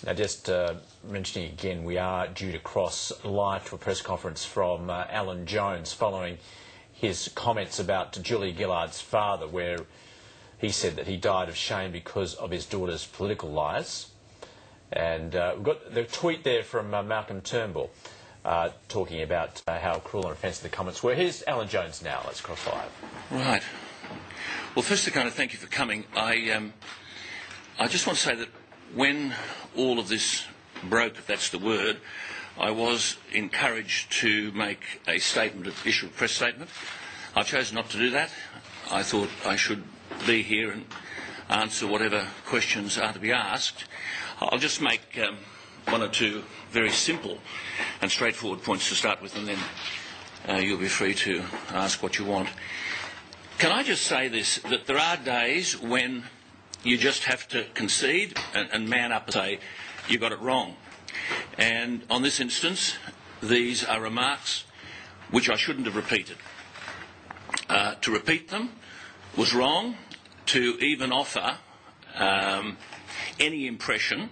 Now, just mentioning again, we are due to cross live to a press conference from Alan Jones following his comments about Julia Gillard's father, where he said that he died of shame because of his daughter's political lies. And we've got the tweet there from Malcolm Turnbull talking about how cruel and offensive the comments were. Here's Alan Jones now. Let's cross live. Right. Well, first, to kind of thank you for coming. I just want to say that when all of this broke, if that's the word, I was encouraged to make a statement, issue a press statement. I've chosen not to do that. I thought I should be here and answer whatever questions are to be asked. I'll just make one or two very simple and straightforward points to start with, and then you'll be free to ask what you want. Can I just say this, that there are days when you just have to concede and man up and say, you got it wrong. And on this instance, these are remarks which I shouldn't have repeated. To repeat them was wrong. To even offer any impression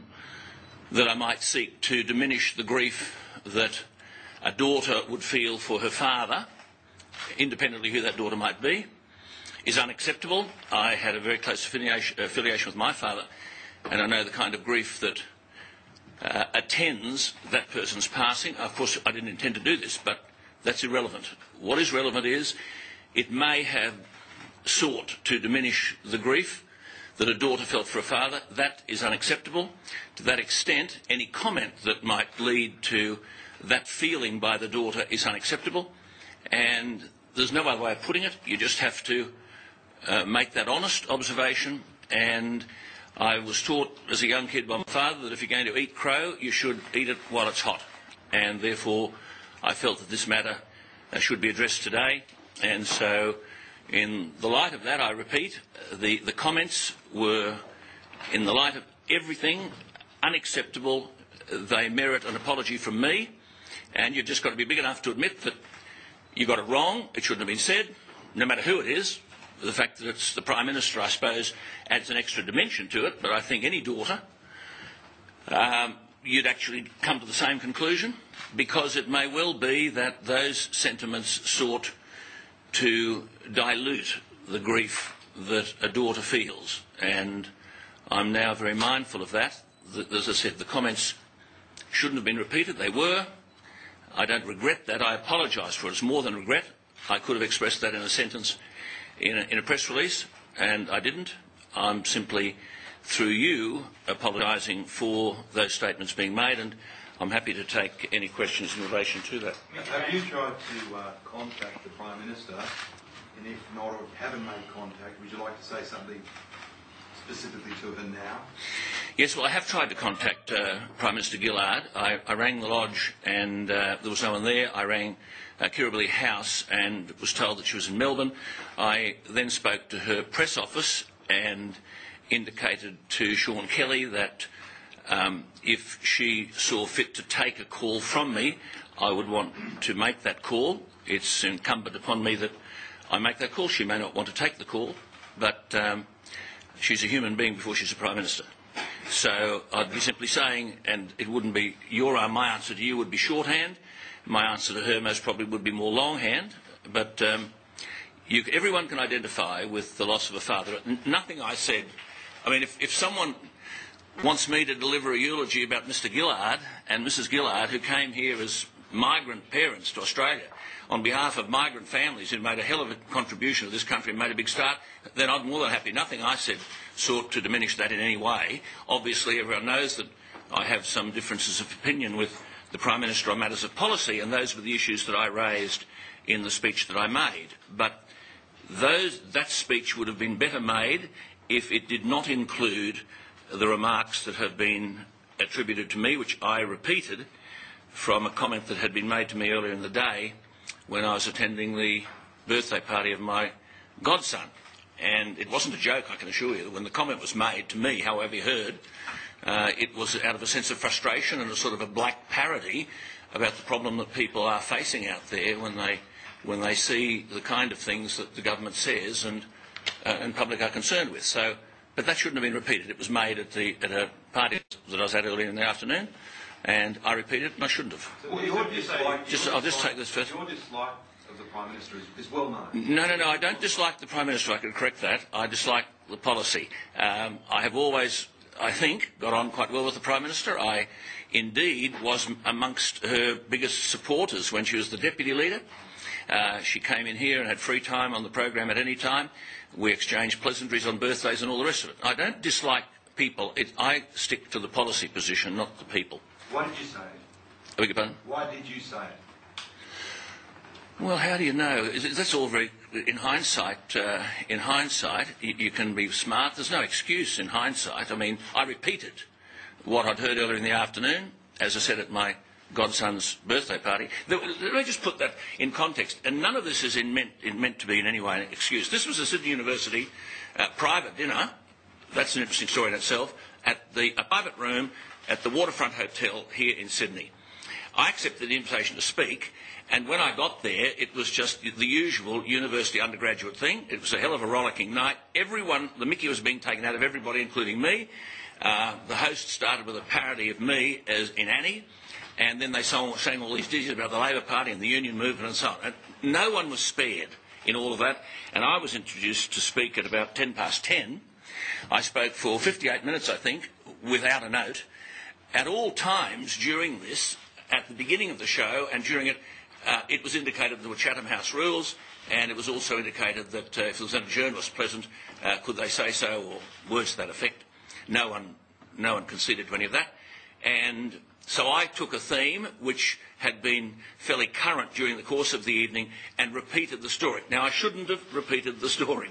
that I might seek to diminish the grief that a daughter would feel for her father, independently who that daughter might be, is unacceptable. I had a very close affiliation with my father, and I know the kind of grief that attends that person's passing. Of course, I didn't intend to do this, but that's irrelevant. What is relevant is it may have sought to diminish the grief that a daughter felt for a father. That is unacceptable. To that extent, any comment that might lead to that feeling by the daughter is unacceptable, and there's no other way of putting it. You just have to make that honest observation. And I was taught as a young kid by my father that if you're going to eat crow, you should eat it while it's hot. And therefore, I felt that this matter should be addressed today. And so, in the light of that, I repeat, the comments were, in the light of everything, unacceptable. They merit an apology from me. And you've just got to be big enough to admit that you got it wrong. It shouldn't have been said, no matter who it is. The fact that it's the Prime Minister, I suppose, adds an extra dimension to it, but I think any daughter, you'd actually come to the same conclusion, because it may well be that those sentiments sought to dilute the grief that a daughter feels. And I'm now very mindful of that. As I said, the comments shouldn't have been repeated. They were. I don't regret that. I apologise for it. It's more than regret. I could have expressed that in a sentence in a press release, and I didn't. I'm simply, through you, apologising for those statements being made, and I'm happy to take any questions in relation to that. Have you tried to contact the Prime Minister, and if not, or haven't made contact, would you like to say something specifically to her now? Yes, well, I have tried to contact Prime Minister Gillard. I rang the lodge and there was no one there. I rang Kirribilli House and was told that she was in Melbourne. I then spoke to her press office and indicated to Sean Kelly that if she saw fit to take a call from me, I would want to make that call. It's incumbent upon me that I make that call. She may not want to take the call, but she's a human being before she's a Prime Minister. So I'd be simply saying, and it wouldn't be my answer to you would be shorthand. My answer to her most probably would be more longhand. But everyone can identify with the loss of a father. Nothing I said. I mean, if someone wants me to deliver a eulogy about Mr. Gillard and Mrs. Gillard, who came here as migrant parents to Australia on behalf of migrant families who made a hell of a contribution to this country and made a big start, then I'm more than happy. Nothing I said sought to diminish that in any way. Obviously, everyone knows that I have some differences of opinion with the Prime Minister on matters of policy, and those were the issues that I raised in the speech that I made. But that speech would have been better made if it did not include the remarks that have been attributed to me, which I repeated from a comment that had been made to me earlier in the day when I was attending the birthday party of my godson. And it wasn't a joke, I can assure you, that when the comment was made to me, however you heard, it was out of a sense of frustration and a sort of a black parody about the problem that people are facing out there when they see the kind of things that the government says and public are concerned with. So, but that shouldn't have been repeated. It was made at party that I was at earlier in the afternoon, and I repeated, and I shouldn't have. Well, your dislike, I'll just take this first. Your dislike of the Prime Minister is well known. No, I don't dislike the Prime Minister. I can correct that. I dislike the policy. I have always, I think, got on quite well with the Prime Minister. I, indeed, was amongst her biggest supporters when she was the Deputy Leader. She came in here and had free time on the program at any time. We exchanged pleasantries on birthdays and all the rest of it. I don't dislike people. I stick to the policy position, not the people. Why did you say it? I beg your pardon? Why did you say it? Well, how do you know? That's all very... In hindsight, you can be smart. There's no excuse in hindsight. I mean, I repeated what I'd heard earlier in the afternoon, as I said at my godson's birthday party. Let me just put that in context. And none of this is meant to be in any way an excuse. This was a Sydney University private dinner. That's an interesting story in itself. At a private room at the Waterfront Hotel here in Sydney. I accepted the invitation to speak, and when I got there, it was just the usual university undergraduate thing. It was a hell of a rollicking night. Everyone, the mickey was being taken out of everybody, including me. The host started with a parody of me as in Annie, and then they sang all these ditties about the Labor Party and the union movement and so on. And no one was spared in all of that, and I was introduced to speak at about 10:10. I spoke for 58 minutes, I think, without a note. At all times during this, at the beginning of the show and during it, it was indicated there were Chatham House rules, and it was also indicated that if there was any journalist present, could they say so, or words to that effect. No one conceded to any of that. And so I took a theme which had been fairly current during the course of the evening and repeated the story. Now, I shouldn't have repeated the story.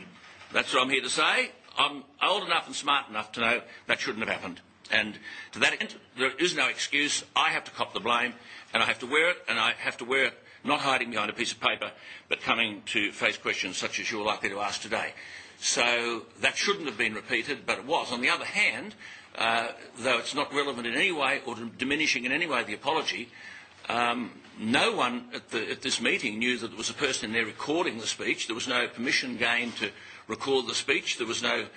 That's what I'm here to say. I'm old enough and smart enough to know that shouldn't have happened. And to that extent, there is no excuse. I have to cop the blame, and I have to wear it, and I have to wear it not hiding behind a piece of paper, but coming to face questions such as you're likely to ask today. So that shouldn't have been repeated, but it was. On the other hand, though it's not relevant in any way or diminishing in any way the apology, no one at this meeting knew that there was a person in there recording the speech. There was no permission gained to record the speech. There was no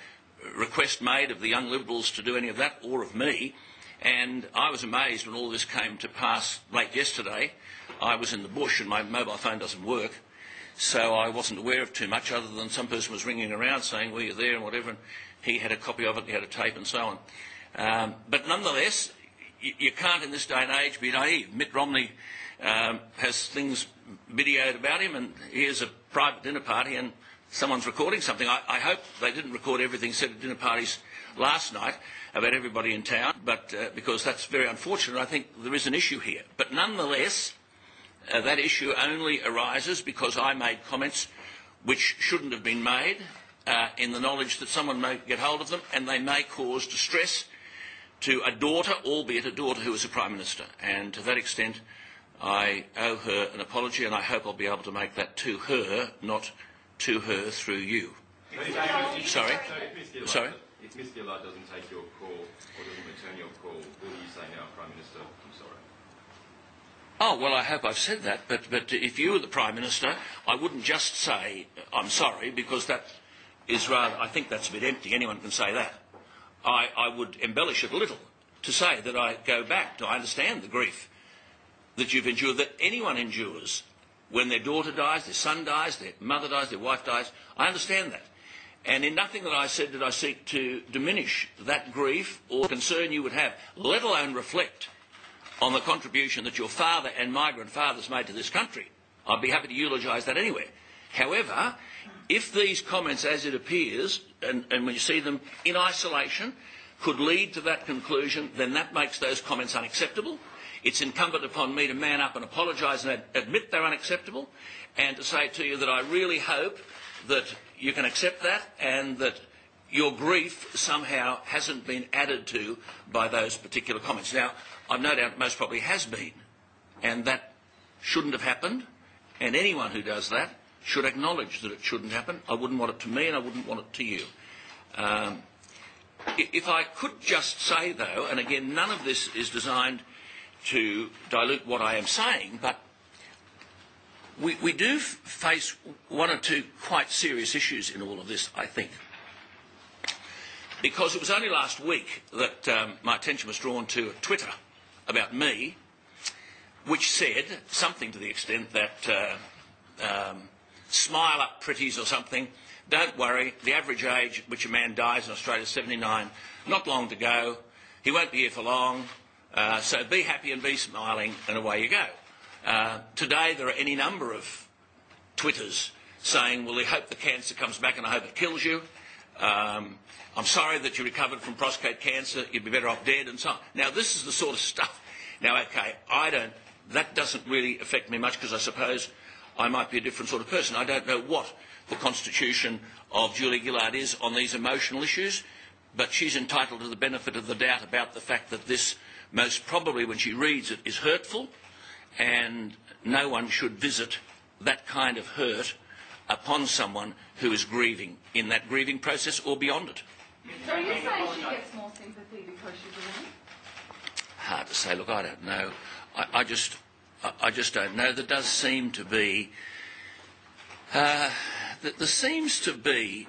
request made of the Young Liberals to do any of that, or of me. And I was amazed when all this came to pass late yesterday. I was in the bush and my mobile phone doesn't work, so I wasn't aware of too much other than some person was ringing around saying, well, you're there and whatever, and he had a copy of it, he had a tape and so on. But nonetheless, you can't in this day and age be naive. Mitt Romney has things videoed about him, and here's a private dinner party and someone's recording something. I hope they didn't record everything said at dinner parties last night about everybody in town, but because that's very unfortunate. I think there is an issue here. But nonetheless, that issue only arises because I made comments which shouldn't have been made in the knowledge that someone may get hold of them and they may cause distress to a daughter, albeit a daughter who is a Prime Minister. And to that extent, I owe her an apology, and I hope I'll be able to make that to her, not to her through you. Sorry? Sorry? If Ms Gillard doesn't take your call or doesn't return your call, will you say now, Prime Minister, I'm sorry? Oh, well, I hope I've said that, but if you were the Prime Minister, I wouldn't just say I'm sorry, because that is rather, I think that's a bit empty. Anyone can say that. I would embellish it a little to say that I go back to, I understand the grief that you've endured, that anyone endures when their daughter dies, their son dies, their mother dies, their wife dies. I understand that. And in nothing that I said did I seek to diminish that grief or concern you would have, let alone reflect on the contribution that your father and migrant fathers made to this country. I'd be happy to eulogise that anywhere. However, if these comments, as it appears, and when you see them in isolation, could lead to that conclusion, then that makes those comments unacceptable. It's incumbent upon me to man up and apologise and admit they're unacceptable, and to say to you that I really hope that you can accept that and that your grief somehow hasn't been added to by those particular comments. Now, I've no doubt most probably has been, and that shouldn't have happened, and anyone who does that should acknowledge that it shouldn't happen. I wouldn't want it to me and I wouldn't want it to you. If I could just say, though, and again, none of this is designed to dilute what I am saying, but we do face one or two quite serious issues in all of this, I think. because it was only last week that my attention was drawn to a Twitter about me, which said something to the extent that smile up pretties or something, don't worry, the average age at which a man dies in Australia is 79, not long to go, he won't be here for long, so be happy and be smiling, and away you go. Today there are any number of Twitters saying, well, we hope the cancer comes back and I hope it kills you. I'm sorry that you recovered from prostate cancer, you'd be better off dead, and so on. Now, this is the sort of stuff. Now, OK, that doesn't really affect me much because I suppose I might be a different sort of person. I don't know what the constitution of Julia Gillard is on these emotional issues, but she's entitled to the benefit of the doubt about the fact that this, most probably when she reads it, is hurtful, and no one should visit that kind of hurt upon someone who is grieving in that grieving process or beyond it. So are you saying she gets more sympathy because she's a woman? Hard to say. Look, I don't know. I just don't know. There does seem to be there seems to be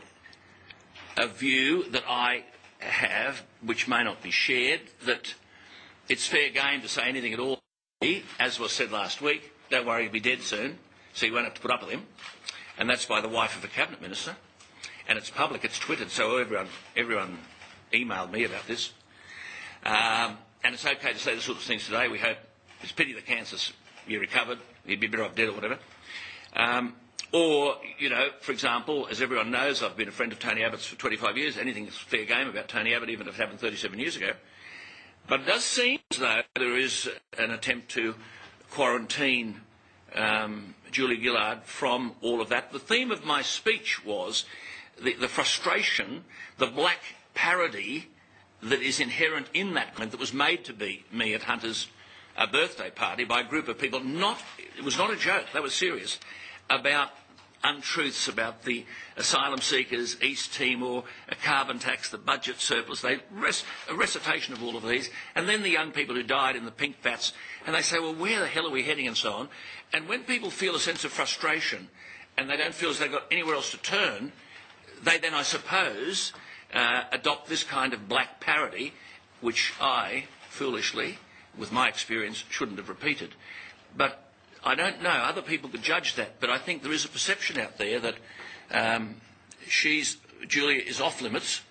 a view that I have, which may not be shared, that it's fair game to say anything at all. As was said last week, don't worry, he'll be dead soon, so you won't have to put up with him. And that's by the wife of a cabinet minister. And it's public, it's twittered, so everyone emailed me about this. And it's okay to say the sort of things today. We hope, it's pity the cancer's you recovered, you'd be better off dead or whatever. Or, you know, for example, as everyone knows, I've been a friend of Tony Abbott's for 25 years. Anything is fair game about Tony Abbott, even if it happened 37 years ago. But it does seem as though there is an attempt to quarantine Julia Gillard from all of that. The theme of my speech was the frustration, the black parody that is inherent in that comment that was made to be me at Hunter's birthday party by a group of people. It was not a joke, they were serious, about untruths about the asylum seekers, East Timor, a carbon tax, the budget surplus, a recitation of all of these, and then the young people who died in the pink vats, and they say, well, where the hell are we heading, and so on. And when people feel a sense of frustration and they don't feel as they've got anywhere else to turn, they then, I suppose, adopt this kind of black parody, which I, foolishly, with my experience, shouldn't have repeated. But I don't know, other people could judge that, but I think there is a perception out there that Julia is off limits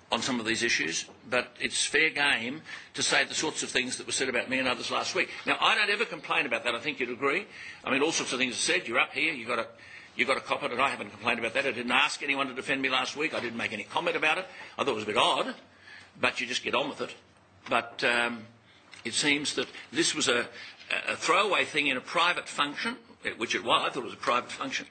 on some of these issues, but it's fair game to say the sorts of things that were said about me and others last week. Now, I don't ever complain about that, I think you'd agree. I mean, all sorts of things are said, you're up here, you've got to cop it, and I haven't complained about that. I didn't ask anyone to defend me last week, I didn't make any comment about it. I thought it was a bit odd, but you just get on with it. But it seems that this was a throwaway thing in a private function, which it was. I thought it was a private function.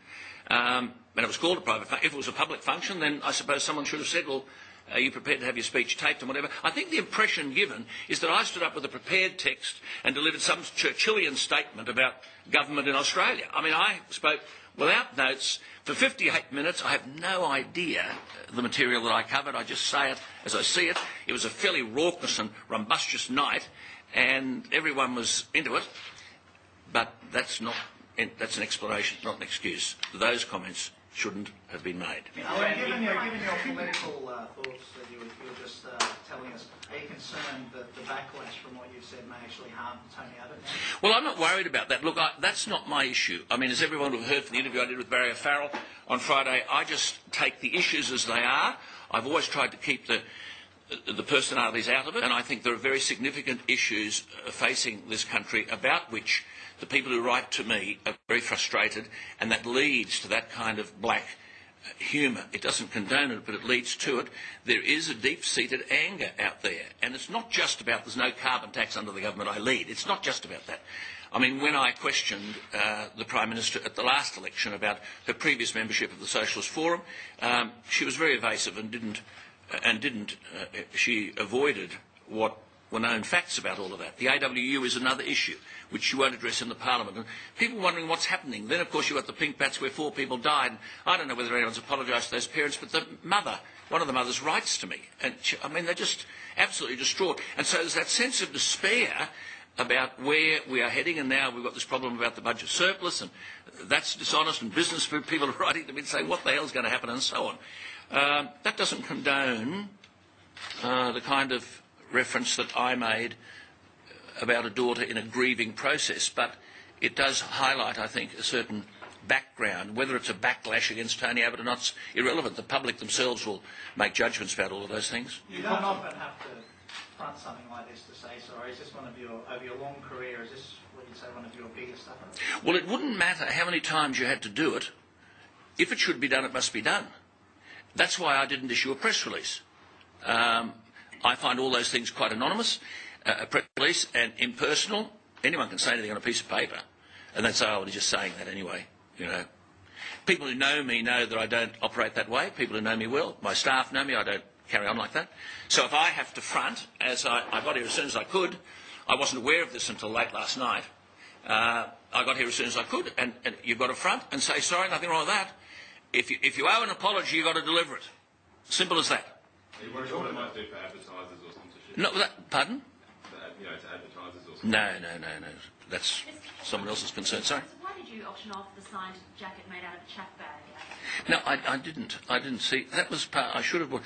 And it was called a private function. If it was a public function, then I suppose someone should have said, well, are you prepared to have your speech taped and whatever? I think the impression given is that I stood up with a prepared text and delivered some Churchillian statement about government in Australia. I mean, I spoke without notes for 58 minutes. I have no idea the material that I covered. I just say it as I see it. It was a fairly raucous and rumbustious night, and everyone was into it. But that's an explanation, not an excuse. Those comments shouldn't have been made. Given your political thoughts that you were just telling us, are you concerned that the backlash from what you've said may actually harm Tony Abbott now? Well, I'm not worried about that. Look, that's not my issue. I mean, as everyone would have heard from the interview I did with Barry O'Farrell on Friday, I just take the issues as they are. I've always tried to keep the personalities out of it, and I think there are very significant issues facing this country about which the people who write to me are very frustrated, and that leads to that kind of black humour. It doesn't condone it, but it leads to it. There is a deep-seated anger out there, and it's not just about there's no carbon tax under the government I lead. It's not just about that. I mean, when I questioned the Prime Minister at the last election about her previous membership of the Socialist Forum, she was very evasive and she avoided what were known facts about all of that. The AWU is another issue which she won't address in the Parliament. And people wondering what's happening. Then, of course, you've got the pink bats where 4 people died. And I don't know whether anyone's apologised to those parents, but one of the mothers writes to me. And they're just absolutely distraught. And so there's that sense of despair about where we are heading, and now we've got this problem about the budget surplus, and that's dishonest, and business people are writing to me and saying, what the hell's going to happen, and so on. That doesn't condone the kind of reference that I made about a daughter in a grieving process, but it does highlight, I think, a certain background. Whether it's a backlash against Tony Abbott or not's irrelevant. The public themselves will make judgments about all of those things. You don't often have to front something like this to say sorry. Is this one of your, over your long career, is this, what you'd say, one of your biggest stuff? Well, it wouldn't matter how many times you had to do it. If it should be done, it must be done. That's why I didn't issue a press release. I find all those things quite anonymous. A press release and impersonal. Anyone can say anything on a piece of paper, and they'd say, "Oh, he's just saying that anyway." You know, people who know me know that I don't operate that way. People who know me well, my staff know me. I don't carry on like that. So if I have to front, as I got here as soon as I could, I wasn't aware of this until late last night. I got here as soon as I could, and you've got to front and say sorry. Nothing wrong with that. If you owe an apology, you've got to deliver it. Simple as that. What it might do for advertisers or sponsorship? No, pardon? To advertisers or sponsorship? No. That's someone else's concern. Sorry. So why did you auction off the signed jacket made out of a chaff bag? No, I didn't. I didn't see. That was part. I should have bought.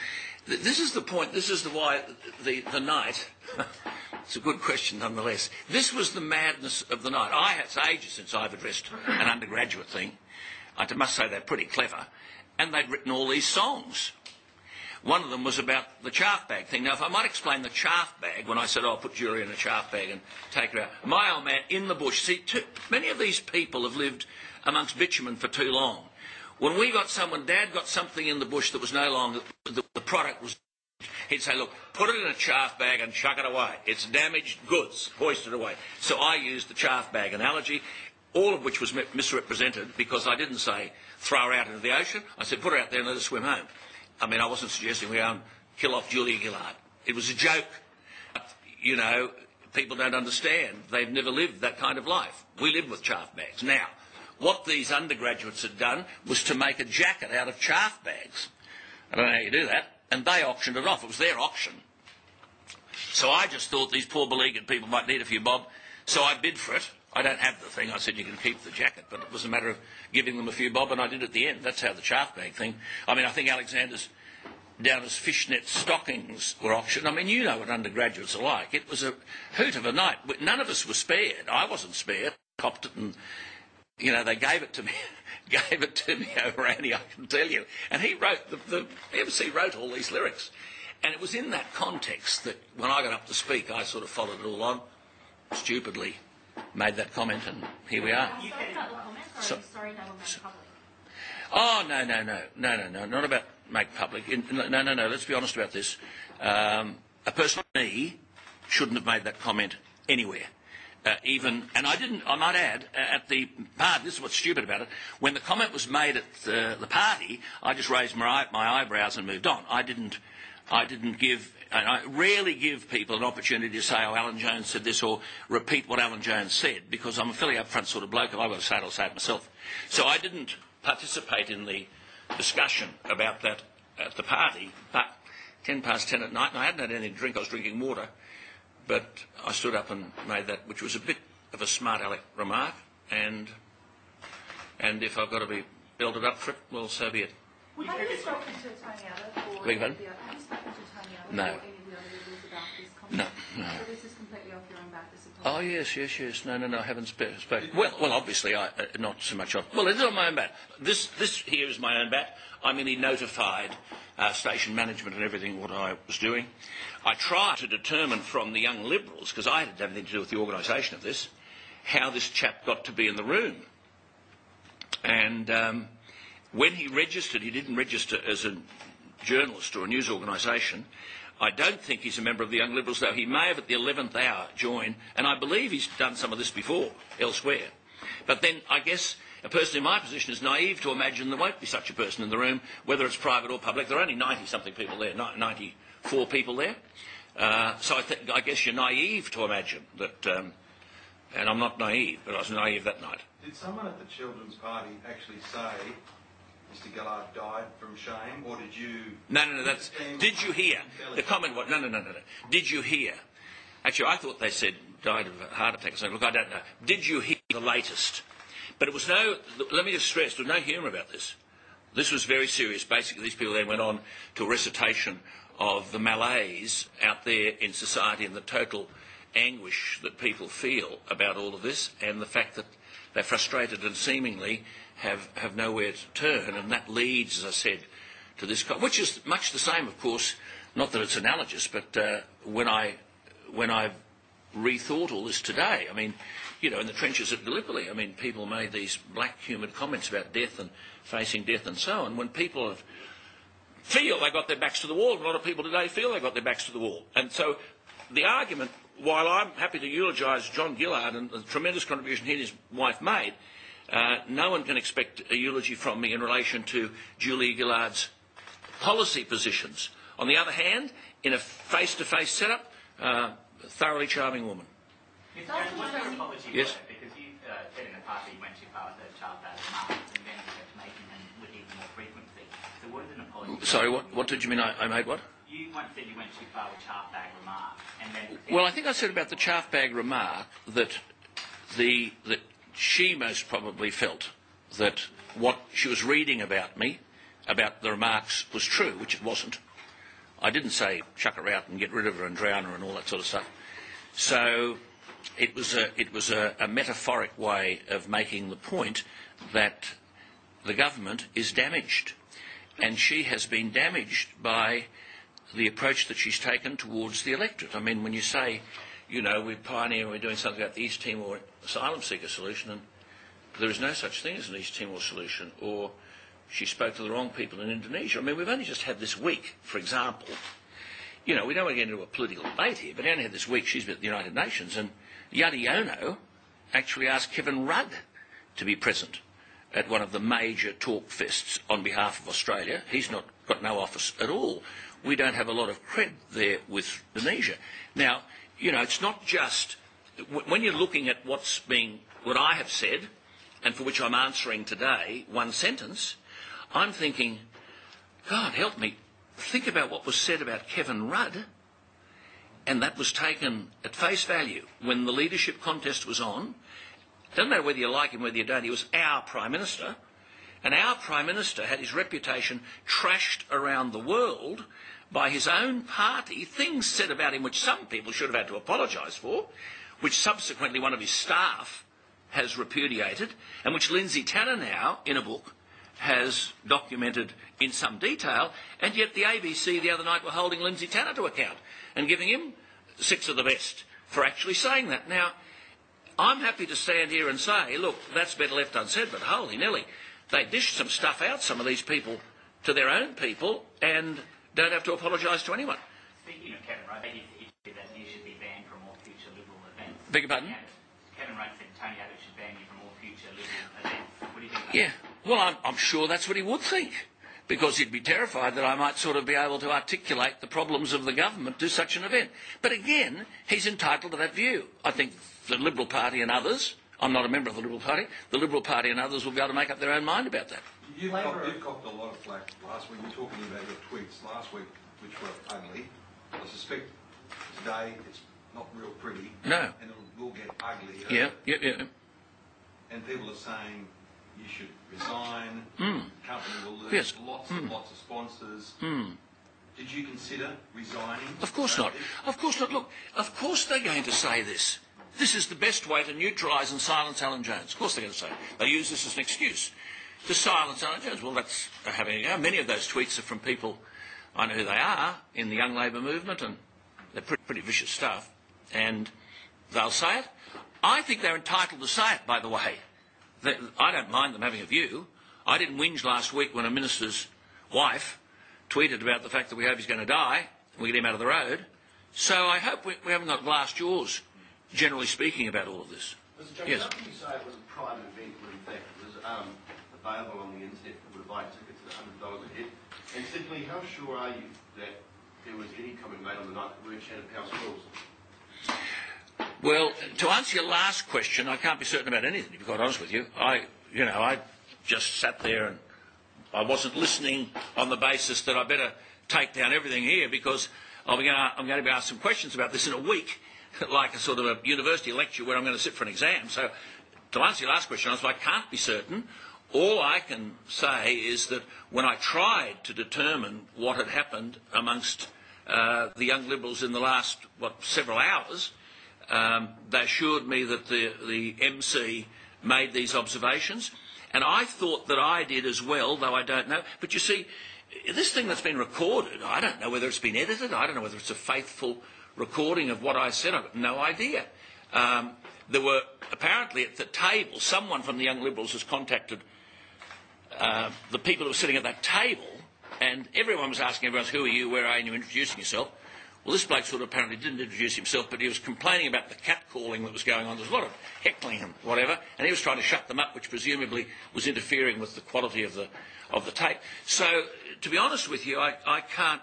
This is the point. This is why the night. It's a good question, nonetheless. This was the madness of the night. It's ages since I've addressed an undergraduate thing. I must say they're pretty clever, and they'd written all these songs. One of them was about the chaff bag thing. Now, if I might explain the chaff bag, when I said, "Oh, I'll put Julia in a chaff bag and take her out." My old man, in the bush, see, many of these people have lived amongst bitumen for too long. When Dad got something in the bush that was no longer, the product was, he'd say, "Look, put it in a chaff bag and chuck it away. It's damaged goods, hoist it away." So I used the chaff bag analogy, all of which was misrepresented because I didn't say throw her out into the ocean. I said put her out there and let her swim home. I mean, I wasn't suggesting we go and kill off Julia Gillard. It was a joke. You know, people don't understand. They've never lived that kind of life. We live with chaff bags. Now, what these undergraduates had done was to make a jacket out of chaff bags. I don't know how you do that. And they auctioned it off. It was their auction. So I just thought these poor beleaguered people might need a few bob. So I bid for it. I don't have the thing. I said you can keep the jacket, but it was a matter of giving them a few bob, and I did at the end. That's how the chaff bag thing. I mean, I think Alexander's Downer's fishnet stockings were auctioned. I mean, you know what undergraduates are like. It was a hoot of a night. None of us were spared. I wasn't spared. Copped it, and you know they gave it to me. Gave it to me over Annie, I can tell you. And he wrote the MC wrote all these lyrics, and it was in that context that when I got up to speak, I sort of followed it all on, stupidly. Made that comment, and here we are. Sorry about the comment, or are you sorry that will make public? Oh, no, not about make public. No, let's be honest about this. A person like me shouldn't have made that comment anywhere. And I might add, at the party, this is what's stupid about it, when the comment was made at the party, I just raised my eyebrows and moved on. I rarely give people an opportunity to say, "Oh, Alan Jones said this," or repeat what Alan Jones said, because I'm a fairly upfront sort of bloke. If I've got to say it, I'll say it myself. So I didn't participate in the discussion about that at the party, but 10:10 at night, and I hadn't had anything to drink. I was drinking water. But I stood up and made that, which was a bit of a smart aleck remark, and if I've got to be belted up for it, well, so be it. Have you spoken to Tony Abbott or Beg your pardon? have you spoken to Tony Abbott No. or any of the other leaders about this comment? No. So this is completely off your own back, this Oh, yes. No, I haven't spoken. Well, obviously, not so much of... Well, it is on my own bat. This here is my own bat. I mean, he notified station management and everything what I was doing. I tried to determine from the young Liberals, because I didn't have anything to do with the organisation of this, how this chap got to be in the room. And when he registered, he didn't register as a journalist or a news organisation. I don't think he's a member of the Young Liberals, though he may have at the 11th hour joined, and I believe he's done some of this before, elsewhere. But then I guess a person in my position is naive to imagine there won't be such a person in the room, whether it's private or public. There are only 90-something people there, 94 people there. So I guess you're naive to imagine that, and I'm not naive, but I was naive that night. Did someone at the children's party actually say Mr. Gillard died from shame, or did you... No, that's... Did you hear? The comment was... No. Did you hear? Actually, I thought they said died of a heart attack. So, look, I don't know. Did you hear the latest? But it was no... Let me just stress, there was no humour about this. This was very serious. Basically, these people then went on to a recitation of the malaise out there in society and the total anguish that people feel about all of this, and the fact that they're frustrated and seemingly have nowhere to turn, and that leads, as I said, to this, which is much the same, of course, not that it's analogous, but when I've rethought all this today, I mean, you know, in the trenches at Gallipoli, I mean, people made these black-humoured comments about death and facing death and so on, when people feel they got their backs to the wall. A lot of people today feel they got their backs to the wall. And so the argument, while I'm happy to eulogise John Gillard and the tremendous contribution he and his wife made, no one can expect a eulogy from me in relation to Julia Gillard's policy positions. On the other hand, in a face-to-face setup, thoroughly charming woman. What's your apology yes? for it? Because you said in the past that you went too far with the chaff remarks, and then you kept making them with even more frequency. So what is an apology? Sorry, what did you mean I made what? You once said you went too far with chaff bag remarks, and then... Well, I think I said about the chaff bag remark that she most probably felt that what she was reading about me, about the remarks, was true, which it wasn't. I didn't say chuck her out and get rid of her and drown her and all that sort of stuff. So it was a metaphoric way of making the point that the government is damaged, and she has been damaged by the approach that she's taken towards the electorate. I mean, when you say, you know, we're pioneering, we're doing something about the East Timor asylum seeker solution, and there is no such thing as an East Timor solution, or she spoke to the wrong people in Indonesia. I mean, we've only just had this week, for example, you know, we don't want to get into a political debate here, but only had this week she's been at the United Nations, and Yudhoyono actually asked Kevin Rudd to be present at one of the major talk fests on behalf of Australia. He's not got no office at all. We don't have a lot of cred there with Indonesia. Now, you know, it's not just... When you're looking at what I have said, and for which I'm answering today, one sentence, I'm thinking, God help me, think about what was said about Kevin Rudd, and that was taken at face value when the leadership contest was on. Doesn't matter whether you like him, whether you don't, he was our Prime Minister, and our Prime Minister had his reputation trashed around the world by his own party, things said about him which some people should have had to apologise for, which subsequently one of his staff has repudiated, and which Lindsay Tanner now, in a book, has documented in some detail, and yet the ABC the other night were holding Lindsay Tanner to account and giving him 6 of the best for actually saying that. Now, I'm happy to stand here and say, look, that's better left unsaid, but holy Nelly, they dished some stuff out, some of these people, to their own people, and don't have to apologise to anyone. Speaking of Kevin Rudd, he said that you should be banned from all future Liberal events. Beg your pardon? Kevin Rudd said Tony Abbott should ban you from all future Liberal events. What do you think about Yeah, well, I'm sure that's what he would think, because he'd be terrified that I might sort of be able to articulate the problems of the government to such an event. But again, he's entitled to that view. I think the Liberal Party and others, I'm not a member of the Liberal Party, the Liberal Party and others will be able to make up their own mind about that. You've copped a lot of flack last week. You were talking about your tweets last week, which were ugly. I suspect today it's not real pretty. No. And it will get uglier. Yeah. And people are saying you should resign. Mm. The company will lose Yes. lots and lots of sponsors. Mm. Did you consider resigning? Of course not. Of course not. Look, of course they're going to say this. This is the best way to neutralise and silence Alan Jones. Of course they're going to say it. They use this as an excuse to silence Alan Jones. Well, that's having a go. Many of those tweets are from people, I know who they are, in the Young Labour movement, and they're pretty vicious stuff, and they'll say it. I think they're entitled to say it, by the way. I don't mind them having a view. I didn't whinge last week when a minister's wife tweeted about the fact that we hope he's going to die and we get him out of the road. So I hope we haven't got glass jaws, generally speaking, about all of this. Mr. Jones, Yes. how can you say it was a private event when in fact it was available on the internet for buy tickets at $100 a head? And secondly, how sure are you that there was any comment made on the night that we were Shannon House rules? Well, to answer your last question, I can't be certain about anything, to be quite honest with you. I just sat there and I wasn't listening on the basis that I better take down everything here because I'm going to be asked some questions about this in a week, like a sort of a university lecture where I'm going to sit for an exam. So to answer your last question, I can't be certain. all I can say is that when I tried to determine what had happened amongst the young Liberals in the last, several hours, they assured me that the MC made these observations, and I thought that I did as well, though I don't know. But you see, this thing that's been recorded, I don't know whether it's been edited, I don't know whether it's a faithful recording of what I said, I've got no idea. There were, apparently at the table, someone from the Young Liberals has contacted the people who were sitting at that table, and everyone was asking everyone, who are you, where are you, and you're introducing yourself. Well, this bloke sort of apparently didn't introduce himself, but he was complaining about the catcalling that was going on. There was a lot of heckling and whatever, and he was trying to shut them up, which presumably was interfering with the quality of the tape. So, to be honest with you, I can't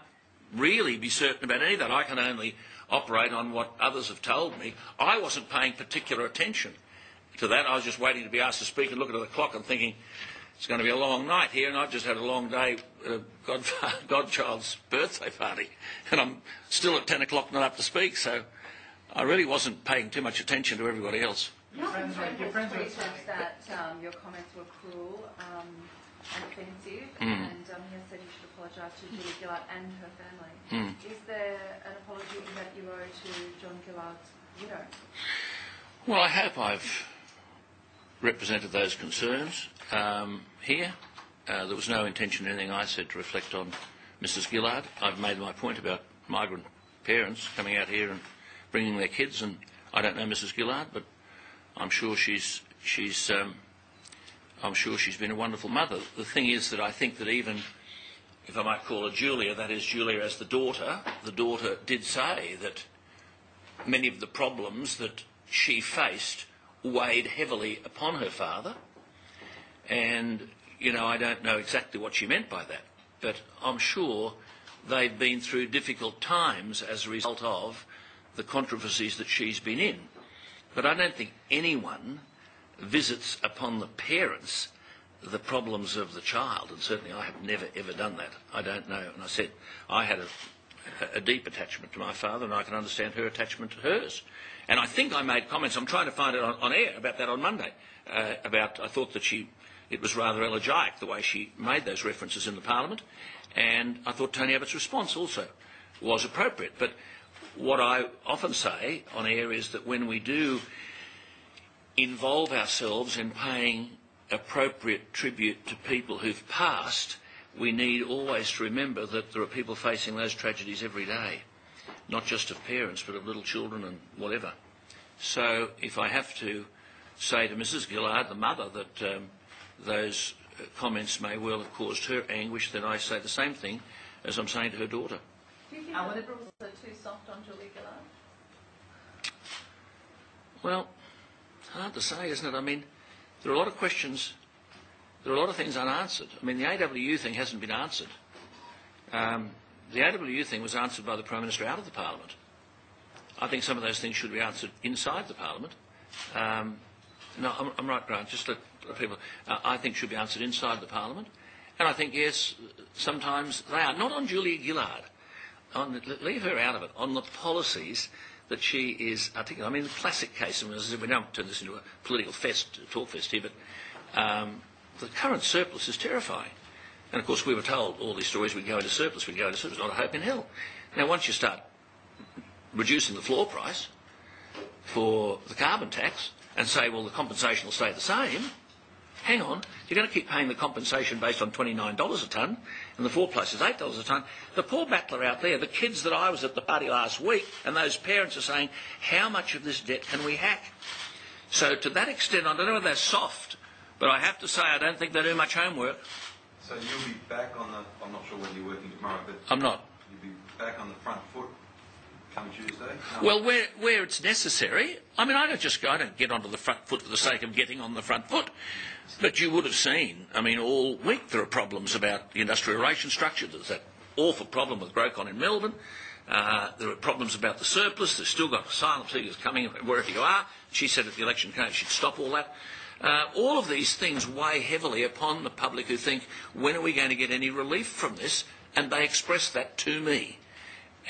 really be certain about any of that. I can only operate on what others have told me. I wasn't paying particular attention to that. I was just waiting to be asked to speak and looking at the clock and thinking, it's going to be a long night here, and I've just had a long day at a godchild's birthday party, and I'm still at 10 o'clock not up to speak, so I really wasn't paying too much attention to everybody else. Your friends that your comments were cruel and offensive, and he has said you should apologise to Julia Gillard and her family. Is there an apology that you owe to John Gillard's widow? Well, I hope I've represented those concerns here. There was no intention in anything I said to reflect on Mrs. Gillard. I've made my point about migrant parents coming out here and bringing their kids, and I don't know Mrs. Gillard, but I'm sure she's been a wonderful mother. The thing is that I think that even if I might call her Julia, that is Julia as the daughter did say that many of the problems that she faced weighed heavily upon her father, and I don't know exactly what she meant by that, but I'm sure they've been through difficult times as a result of the controversies that she's been in. But I don't think anyone visits upon the parents the problems of the child, and certainly I have never ever done that. I don't know, and I said I had a deep attachment to my father, and I can understand her attachment to hers. And I think I made comments, I'm trying to find it on air, about that on Monday, I thought that it was rather elegiac the way she made those references in the Parliament, and I thought Tony Abbott's response also was appropriate. But what I often say on air is that when we do involve ourselves in paying appropriate tribute to people who've passed, we need always to remember that there are people facing those tragedies every day, not just of parents but of little children and whatever. So if I have to say to Mrs. Gillard, the mother, that those comments may well have caused her anguish, then I say the same thing as I'm saying to her daughter. Do you think the Liberals are too soft on Julia Gillard? Well, it's hard to say, isn't it? I mean, there are a lot of questions, there are a lot of things unanswered. I mean, the AWU thing hasn't been answered. The AWU thing was answered by the Prime Minister out of the Parliament. I think some of those things should be answered inside the Parliament. No, I'm right, Grant, just let people... I think should be answered inside the Parliament. And I think, yes, sometimes they are. Not on Julia Gillard. Leave her out of it. On the policies that she is articulating. I mean, the classic case, and as I said, we don't turn this into a political talk fest here, but the current surplus is terrifying. And, of course, we were told all these stories, we'd go into surplus, not a hope in hell. Now, once you start reducing the floor price for the carbon tax and say, well, the compensation will stay the same, hang on, you're going to keep paying the compensation based on $29 a tonne, and the floor price is $8 a tonne. The poor battler out there, the kids that I was at the party last week, and those parents are saying, how much of this debt can we hack? So to that extent, I don't know whether they're soft, but I have to say I don't think they do much homework. So you'll be back on the, I'm not sure when you're working tomorrow, but... I'm not. You'll be back on the front foot come Tuesday? No. Well, where it's necessary. I mean, I don't get onto the front foot for the sake of getting on the front foot. But you would have seen, I mean, all week there are problems about the industrial relations structure. There's that awful problem with Grocon in Melbourne. There are problems about the surplus. There's still got asylum seekers coming wherever you are. She said at the election campaign she'd stop all that. All of these things weigh heavily upon the public who think, when are we going to get any relief from this? And they express that to me.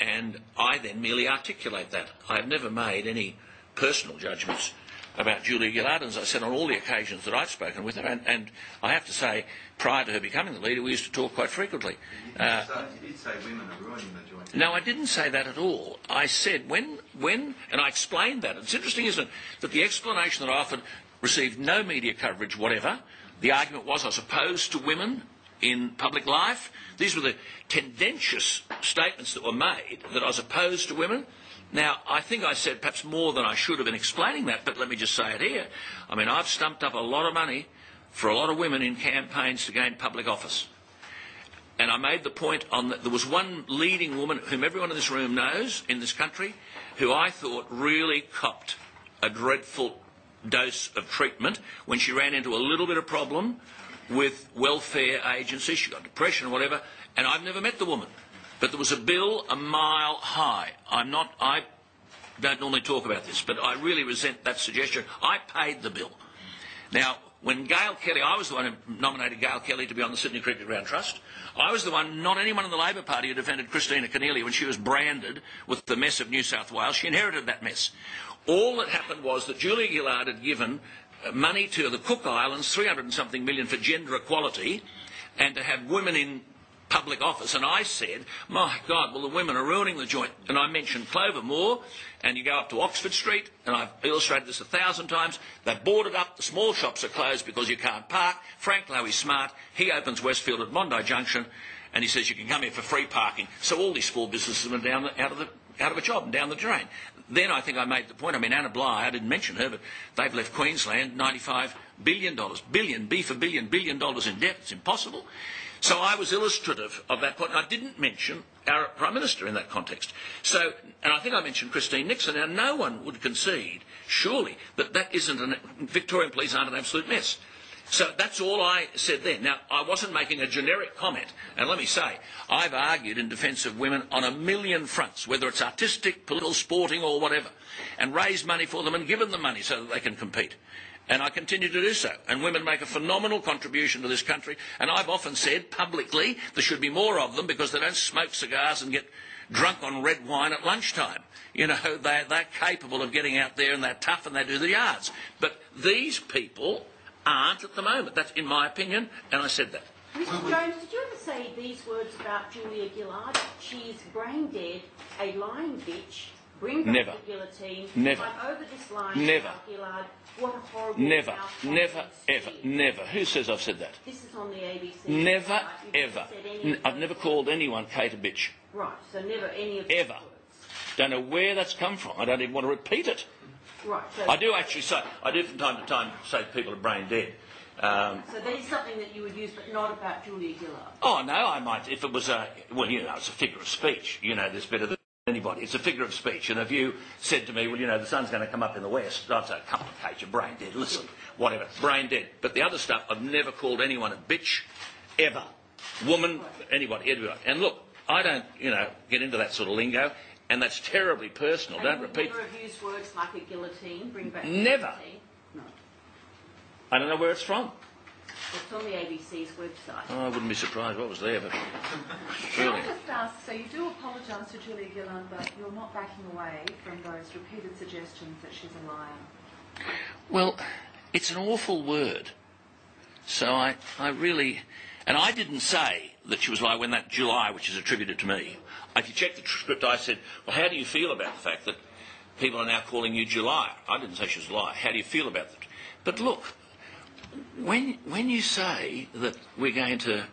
And I then merely articulate that. I have never made any personal judgments about Julia Gillard, as I said on all the occasions that I've spoken with her, and I have to say, prior to her becoming the leader, we used to talk quite frequently. You did say women are ruining the joint. No, I didn't say that at all. I said when, and I explained that. It's interesting, isn't it, that the explanation that I offered received no media coverage whatever. The argument was I was opposed to women in public life. These were the tendentious statements that were made, that I was opposed to women. Now, I think I said perhaps more than I should have in explaining that, but let me just say it here. I mean, I've stumped up a lot of money for a lot of women in campaigns to gain public office. And I made the point on that there was one leading woman whom everyone in this room knows in this country who I thought really copped a dreadful dose of treatment when she ran into a little bit of problem with welfare agencies. She got depression or whatever, and I've never met the woman. But there was a bill a mile high. I don't normally talk about this, but I really resent that suggestion. I paid the bill. Now, when Gail Kelly, I was the one who nominated Gail Kelly to be on the Sydney Cricket Ground Trust. I was the one, not anyone in the Labor Party, who defended Christina Keneally when she was branded with the mess of New South Wales. She inherited that mess. All that happened was that Julia Gillard had given money to the Cook Islands, 300 and something million for gender equality, and to have women in public office, and I said, my God, well, the women are ruining the joint. And I mentioned Clover Moore, and you go up to Oxford Street, and I've illustrated this 1,000 times, they've boarded up, the small shops are closed because you can't park. Frank Lowe is smart, he opens Westfield at Mondi Junction, and he says you can come here for free parking. So all these small businesses went down out of a job and down the drain. Then I think I made the point, I mean, Anna Bligh, I didn't mention her, but they've left Queensland $95 billion, B for billion dollars in debt. It's impossible. So I was illustrative of that point, and I didn't mention our Prime Minister in that context. So, and I think I mentioned Christine Nixon. Now, no one would concede, surely, that that isn't Victorian police aren't an absolute mess. So that's all I said then. Now, I wasn't making a generic comment, and let me say, I've argued in defence of women on a million fronts, whether it's artistic, political, sporting, or whatever, and raised money for them and given them money so that they can compete. And I continue to do so. And women make a phenomenal contribution to this country. And I've often said publicly there should be more of them because they don't smoke cigars and get drunk on red wine at lunchtime. You know, they're capable of getting out there and they're tough and they do the yards. But these people aren't at the moment. That's in my opinion, and I said that. Mr Jones, did you ever say these words about Julia Gillard? She's brain dead, a lying bitch. Bring back Never. the guillotine. Never. I'm over this line. Never. Gillard. What a horrible Never. outcome Never. to Ever. see. Never. Who says I've said that? This is on the ABC. Never. Right? You've Ever. said any of I've those never words. called anyone Kate a bitch. Right, so never any of those Ever. words. Don't know where that's come from. I don't even want to repeat it. Right, so I do actually say, I do from time to time say people are brain dead. so that is something that you would use, but not about Julia Gillard. Oh, no, I might, if it was a, well, you know, it's a figure of speech. You know this better than anybody. It's a figure of speech. And if you said to me, well, you know, the sun's going to come up in the west, I'd say, come on, Kate, you're brain dead. Listen, whatever, brain dead. But the other stuff, I've never called anyone a bitch, ever. Woman, anybody, everybody. And look, I don't, you know, get into that sort of lingo, and that's terribly personal. And Don't you would repeat. never have used words like a guillotine, bring back the Never. guillotine. No. I don't know where it's from. It's on the ABC's website. Oh, I wouldn't be surprised what was there, but Can really. I just ask, so you do apologise to Julia Gillard, but you're not backing away from those repeated suggestions that she's a liar? Well, it's an awful word. So I really... And I didn't say that she was like when that July, which is attributed to me. If you check the script, I said, well, how do you feel about the fact that people are now calling you July? I didn't say she was a liar. How do you feel about that? But look, when you say that we're going to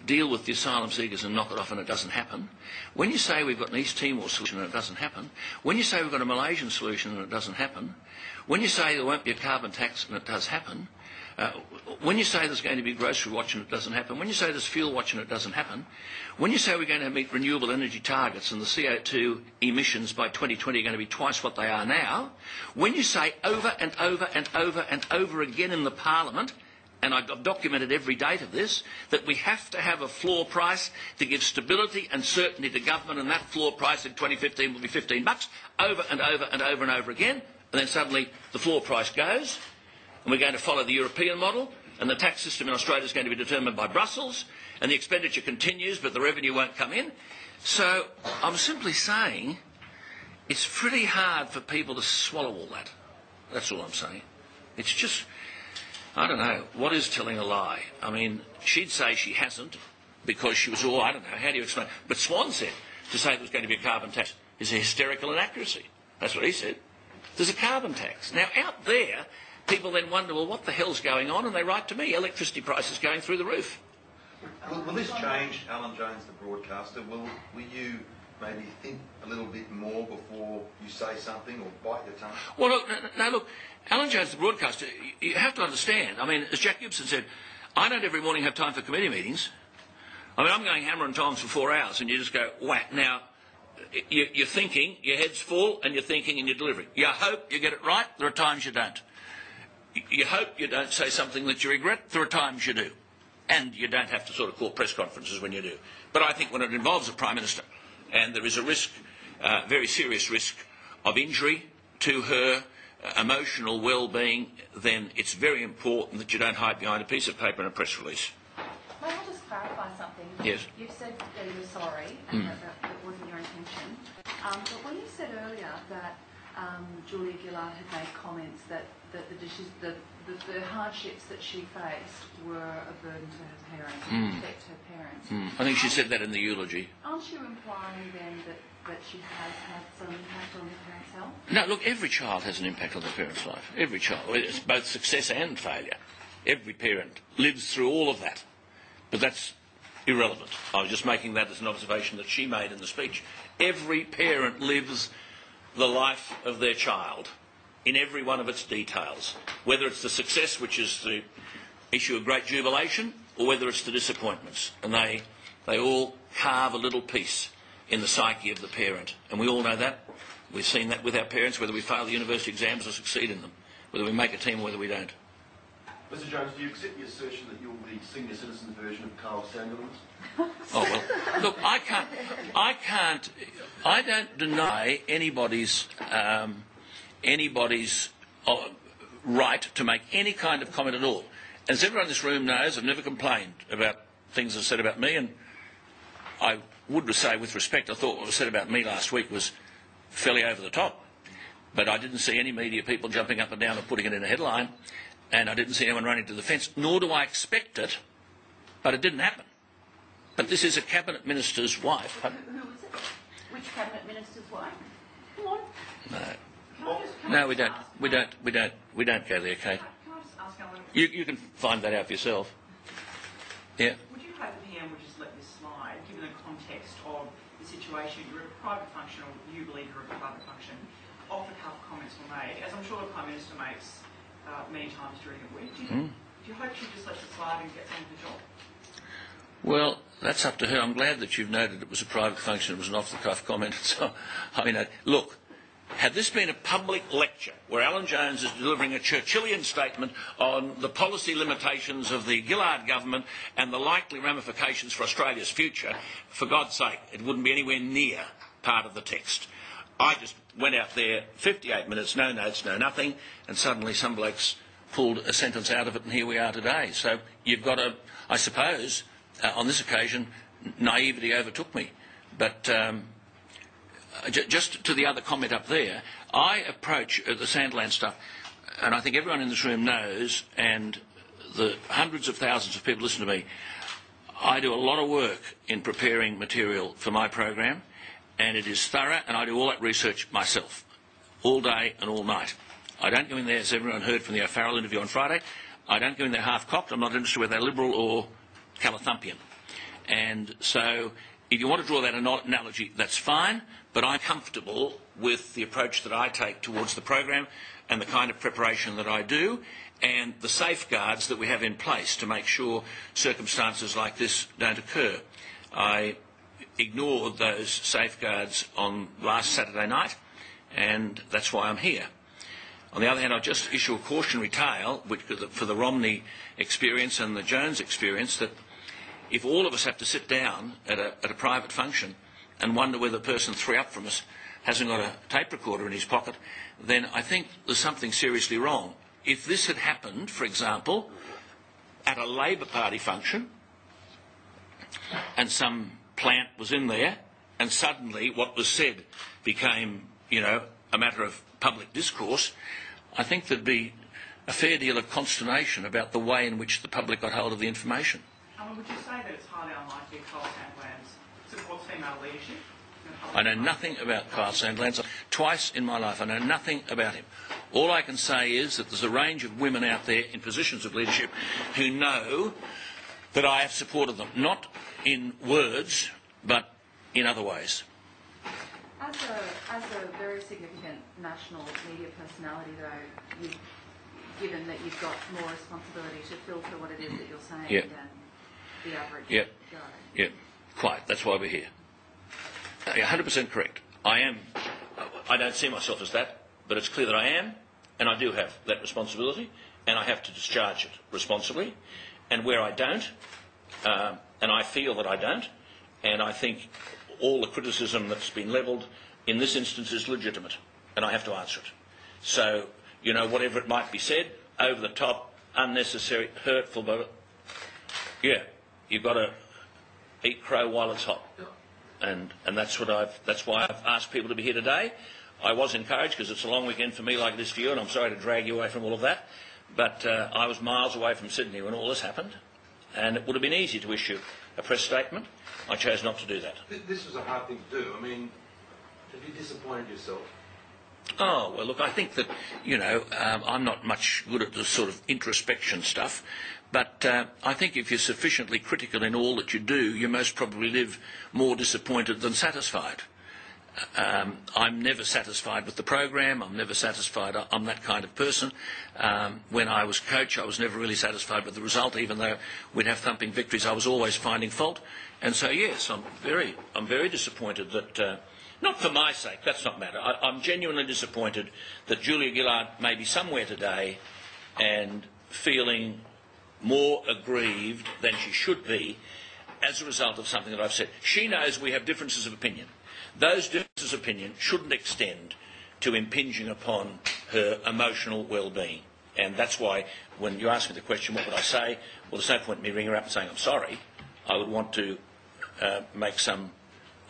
deal with the asylum seekers and knock it off and it doesn't happen, when you say we've got an East Timor solution and it doesn't happen, when you say we've got a Malaysian solution and it doesn't happen, when you say there won't be a carbon tax and it does happen, when you say there's going to be grocery watch and it doesn't happen, when you say there's fuel watch and it doesn't happen, when you say we're going to meet renewable energy targets and the CO2 emissions by 2020 are going to be twice what they are now, when you say over and over and over and over again in the Parliament, and I've documented every date of this, that we have to have a floor price to give stability and certainty to government, and that floor price in 2015 will be $15, over and over and over and over again, and then suddenly the floor price goes, and we're going to follow the European model, and the tax system in Australia is going to be determined by Brussels, and the expenditure continues, but the revenue won't come in. So I'm simply saying it's pretty hard for people to swallow all that. That's all I'm saying. It's just, I don't know, what is telling a lie? I mean, she'd say she hasn't because she was all, I don't know, how do you explain? But Swan said to say there's going to be a carbon tax is a hysterical inaccuracy. That's what he said. There's a carbon tax. Now, out there, people then wonder, well, what the hell's going on? And they write to me, electricity prices going through the roof. Will this change, Alan Jones, the broadcaster? Will you maybe think a little bit more before you say something or bite your tongue? Well, look, look, Alan Jones, the broadcaster, you have to understand. I mean, as Jack Gibson said, I don't every morning have time for committee meetings. I mean, I'm going hammer and tongs for 4 hours, and you just go, whack. Now, you're thinking, your head's full, and you're thinking and you're delivering. You hope you get it right. There are times you don't. You hope you don't say something that you regret. There are times you do. And you don't have to sort of call press conferences when you do. But I think when it involves a Prime Minister, and there is a risk, very serious risk of injury to her emotional well-being, then it's very important that you don't hide behind a piece of paper and a press release. May I just clarify something? Yes. You've said that you're sorry and that it wasn't your intention. But when you said earlier that Julia Gillard had made comments that the hardships that she faced were a burden to her parents, affect her parents. I think she said that in the eulogy. Aren't you implying then that she has had some impact on her parents' health? No, look, every child has an impact on their parents' life. Every child. It's both success and failure. Every parent lives through all of that. But that's irrelevant. I was just making that as an observation that she made in the speech. Every parent lives the life of their child in every one of its details, whether it's the success, which is the issue of great jubilation, or whether it's the disappointments. And they all carve a little piece in the psyche of the parent. And we all know that. We've seen that with our parents, whether we fail the university exams or succeed in them, whether we make a team or whether we don't. Mr Jones, do you accept the assertion that you're the senior citizen version of Carl Sandilands? Oh, well, look, I don't deny anybody's right to make any kind of comment at all. As everyone in this room knows, I've never complained about things that are said about me, and I would say with respect, I thought what was said about me last week was fairly over the top. But I didn't see any media people jumping up and down and putting it in a headline, and I didn't see anyone running to the fence, nor do I expect it, but it didn't happen. But this is a cabinet minister's wife. Who is it? Which cabinet minister's wife? Come on. No, we don't go there, Kate. Can I just ask Alan? You can find that out for yourself. Yeah. Would you hope the PM would just let this slide, given the context of the situation? You're at a private function, or you believe you're at a private function. Off-the-cuff comments were made, as I'm sure the Prime Minister makes many times during the week. Do you hope she just lets it slide and gets on with the job? Well, that's up to her. I'm glad that you've noted it was a private function, it was an off-the-cuff comment. So, I mean, look, had this been a public lecture where Alan Jones is delivering a Churchillian statement on the policy limitations of the Gillard government and the likely ramifications for Australia's future, for God's sake, it wouldn't be anywhere near part of the text. I just went out there, 58 minutes, no notes, no nothing, and suddenly some blokes pulled a sentence out of it, and here we are today. So you've got to, I suppose, on this occasion, naivety overtook me. But just to the other comment up there, I approach the Sandland stuff, and I think everyone in this room knows, and the hundreds of thousands of people listen to me, I do a lot of work in preparing material for my program, and it is thorough, and I do all that research myself, all day and all night. I don't go in there, as everyone heard from the O'Farrell interview on Friday, I don't go in there half-cocked. I'm not interested whether they're Liberal or Calathumpian. And so if you want to draw that analogy, that's fine, but I'm comfortable with the approach that I take towards the program and the kind of preparation that I do and the safeguards that we have in place to make sure circumstances like this don't occur. I ignored those safeguards on last Saturday night, and that's why I'm here. On the other hand, I'll just issue a cautionary tale for the Romney experience and the Jones experience, that if all of us have to sit down at a private function and wonder whether the person 3 up from us hasn't got a tape recorder in his pocket, then I think there's something seriously wrong. If this had happened, for example, at a Labor Party function, and some plant was in there, and suddenly what was said became, a matter of public discourse, I think there'd be a fair deal of consternation about the way in which the public got hold of the information. Would you say that it's highly unlikely Kyle Sandlands supports female leadership? I know nothing about Kyle Sandlands. Twice in my life I know nothing about him. All I can say is that there's a range of women out there in positions of leadership who know that I have supported them, not in words, but in other ways. As a very significant national media personality, though, given that you've got more responsibility to filter what it is that you're saying than the average guy. Yeah, quite. That's why we're here. 100% correct. I don't see myself as that, but it's clear that I am, and I do have that responsibility, and I have to discharge it responsibly. And where I don't, and I feel that I don't, and I think all the criticism that's been levelled in this instance is legitimate, and I have to answer it. So, you know, whatever it might be said, over the top, unnecessary, hurtful, but yeah, you've got to eat crow while it's hot. And that's why I've asked people to be here today. I was encouraged because it's a long weekend for me like it is for you, and I'm sorry to drag you away from all of that. But I was miles away from Sydney when all this happened, and it would have been easy to issue a press statement. I chose not to do that. This was a hard thing to do. I mean, have you disappointed yourself? Oh, well, look, I think that, you know, I'm not much good at this sort of introspection stuff, but I think if you're sufficiently critical in all that you do, you most probably live more disappointed than satisfied. I'm never satisfied with the program. I'm never satisfied. I'm that kind of person. When I was coach, I was never really satisfied with the result, even though we'd have thumping victories. I was always finding fault. And so, yes, I'm very disappointed that... not for my sake, that's not matter. I'm genuinely disappointed that Julia Gillard may be somewhere today and feeling more aggrieved than she should be as a result of something that I've said. She knows we have differences of opinion. Those differences of opinion shouldn't extend to impinging upon her emotional well-being. And that's why when you ask me the question, what would I say? Well, there's no point in me ringing her up and saying I'm sorry. I would want to make some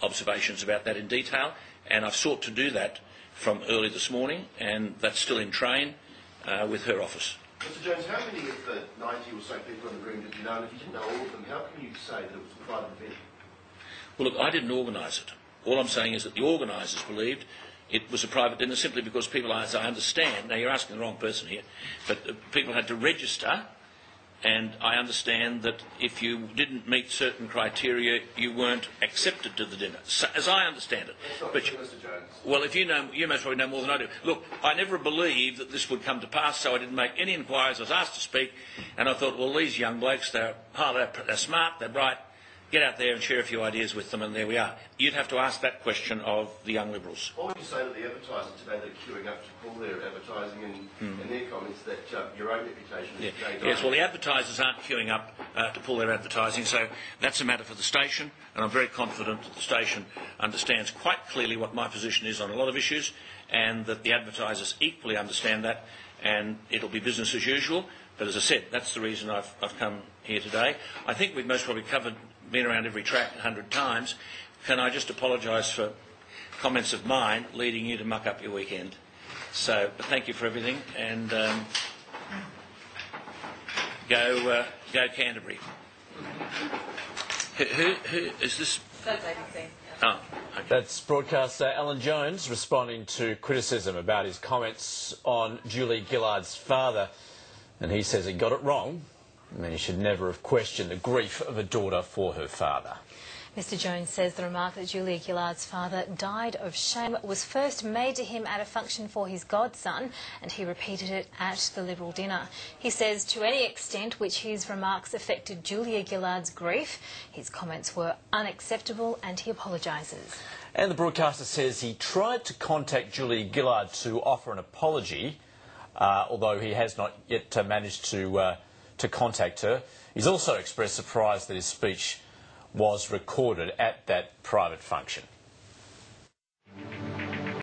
observations about that in detail, and I've sought to do that from early this morning, and that's still in train with her office. Mr Jones, how many of the 90 or so people in the room did you know? And if you didn't know all of them, how can you say that it was a private event? Well, look, I didn't organise it. All I'm saying is that the organisers believed it was a private dinner simply because people, as I understand, now you're asking the wrong person here, but people had to register, and I understand that if you didn't meet certain criteria, you weren't accepted to the dinner, so, as I understand it. That's not but true, Mr Jones. Well, if you know, you most probably know more than I do. Look, I never believed that this would come to pass, so I didn't make any inquiries. I was asked to speak, and I thought, well, these young blokes, they're smart, they're bright, get out there and share a few ideas with them, and there we are. You'd have to ask that question of the young Liberals. What would you say to the advertisers today that are queuing up to pull their advertising and their comments that your own reputation is today? Yes, well, the advertisers aren't queuing up to pull their advertising, so that's a matter for the station, and I'm very confident that the station understands quite clearly what my position is on a lot of issues, and that the advertisers equally understand that, and it'll be business as usual. But as I said, that's the reason I've come here today. I think we've most probably been around every track 100 times. Can I just apologise for comments of mine leading you to muck up your weekend? So, but thank you for everything, and go Canterbury. Who is this? That's ABC. Oh, okay. That's broadcaster Alan Jones responding to criticism about his comments on Julia Gillard's father. And he says he got it wrong, and he should never have questioned the grief of a daughter for her father. Mr Jones says the remark that Julia Gillard's father died of shame was first made to him at a function for his godson, and he repeated it at the Liberal dinner. He says to any extent which his remarks affected Julia Gillard's grief, his comments were unacceptable, and he apologises. And the broadcaster says he tried to contact Julia Gillard to offer an apology, although he has not yet managed to contact her. He's also expressed surprise that his speech was recorded at that private function.